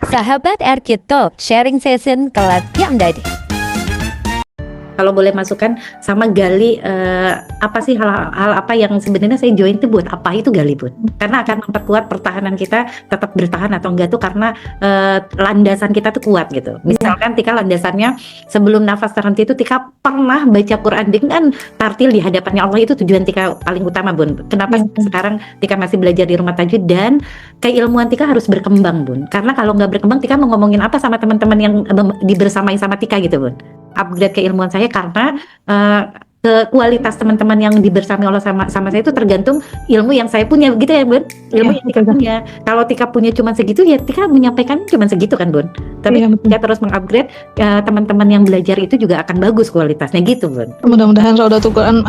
Sahabat Erkito, sharing session kelas yang tadi. Kalau boleh masukkan sama gali apa sih hal apa yang sebenarnya saya join itu buat apa itu gali Bun? Karena akan memperkuat pertahanan kita tetap bertahan atau enggak tuh karena landasan kita tuh kuat gitu. Misalkan Tika landasannya sebelum nafas terhenti itu Tika pernah baca Quran dengan tartil di hadapannya Allah, itu tujuan Tika paling utama Bun. Kenapa sekarang Tika masih belajar di rumah tajwid dan keilmuan Tika harus berkembang Bun? Karena kalau nggak berkembang Tika mau ngomongin apa sama teman-teman yang dibersamai sama Tika gitu Bun? Upgrade keilmuan saya karena ke kualitas teman-teman yang dibersamai Allah sama saya itu tergantung ilmu yang saya punya gitu ya Bun. Ilmu yang Tika punya. Kalau Tika punya cuma segitu ya Tika menyampaikan cuma segitu kan Bun. Tapi Tika terus mengupgrade teman-teman yang belajar itu juga akan bagus kualitasnya gitu Bun. Mudah-mudahan Raudatul Quran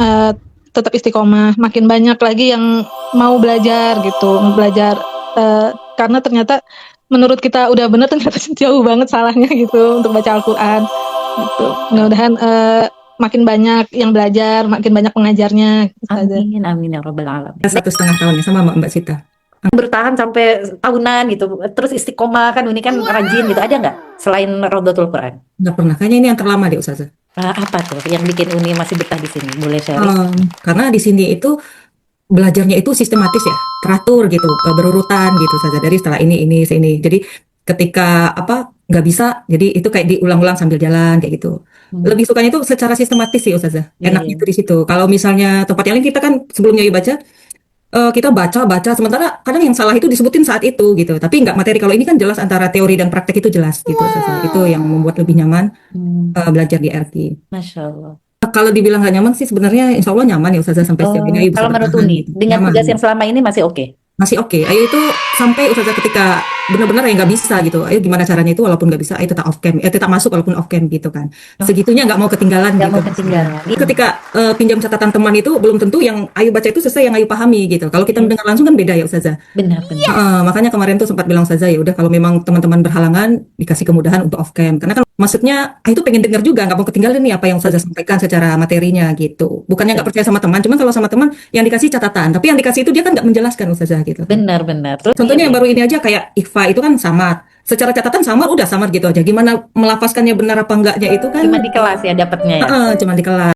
tetap istiqomah, makin banyak lagi yang mau belajar gitu, karena ternyata menurut kita udah bener ternyata jauh banget salahnya gitu untuk baca Al-Quran gitu. Mudah-mudahan makin banyak yang belajar, makin banyak pengajarnya. Amin, amin ya Rabbal Alamin. 1,5 tahun ya sama Mbak Sita. Bertahan sampai tahunan gitu, terus istiqomah kan ini kan rajin gitu, ada nggak selain Raudatul Quran? Nggak pernah, kayaknya ini yang terlama deh Ustazah. Apa tuh yang bikin Uni masih betah di sini? Boleh sharing? Karena di sini itu belajarnya itu sistematis ya, teratur gitu, berurutan gitu saja dari setelah ini sini. Jadi ketika nggak bisa, jadi itu kayak diulang-ulang sambil jalan kayak gitu. Lebih sukanya itu secara sistematis sih Ustazah. Enaknya itu di situ. Kalau misalnya tempat yang lain kita kan sebelumnya baca, kita baca sementara kadang yang salah itu disebutin saat itu gitu. Tapi nggak materi. Kalau ini kan jelas antara teori dan praktek itu jelas gitu Ustazah. Itu yang membuat lebih nyaman belajar di RQ. Masya Allah. Kalau dibilang nggak nyaman sih sebenarnya insya Allah nyaman ya Ustazah sampai sejauh ini. Kalau menurut Uni, dengan tugas yang selama ini masih oke? Masih oke. Ayo itu sampai Ustazah ketika benar-benar yang nggak bisa gitu. Ayo gimana caranya itu walaupun nggak bisa, ayo tetap off cam, tetap masuk walaupun off cam gitu kan. Segitunya nggak mau ketinggalan Nggak gitu. mau ketinggalan. Ketika pinjam catatan teman itu belum tentu yang Ayu baca itu sesuai yang Ayu pahami gitu. Kalau kita mendengar langsung kan beda ya Ustazah. Benar. Makanya kemarin tuh sempat bilang Ustazah ya udah kalau memang teman-teman berhalangan dikasih kemudahan untuk off cam. Karena kan maksudnya itu pengen dengar juga, nggak mau ketinggalan nih apa yang Ustazah sampaikan secara materinya gitu. Bukannya nggak percaya sama teman, cuman kalau sama teman yang dikasih catatan, tapi yang dikasih itu dia kan nggak menjelaskan Ustazah gitu. Benar. Terus Contohnya yang baru ini aja kayak ikhfa itu kan samar. Secara catatan samar udah samar gitu aja. Gimana melafazkannya benar apa enggaknya itu kan cuma di kelas ya dapatnya ya? cuma di kelas.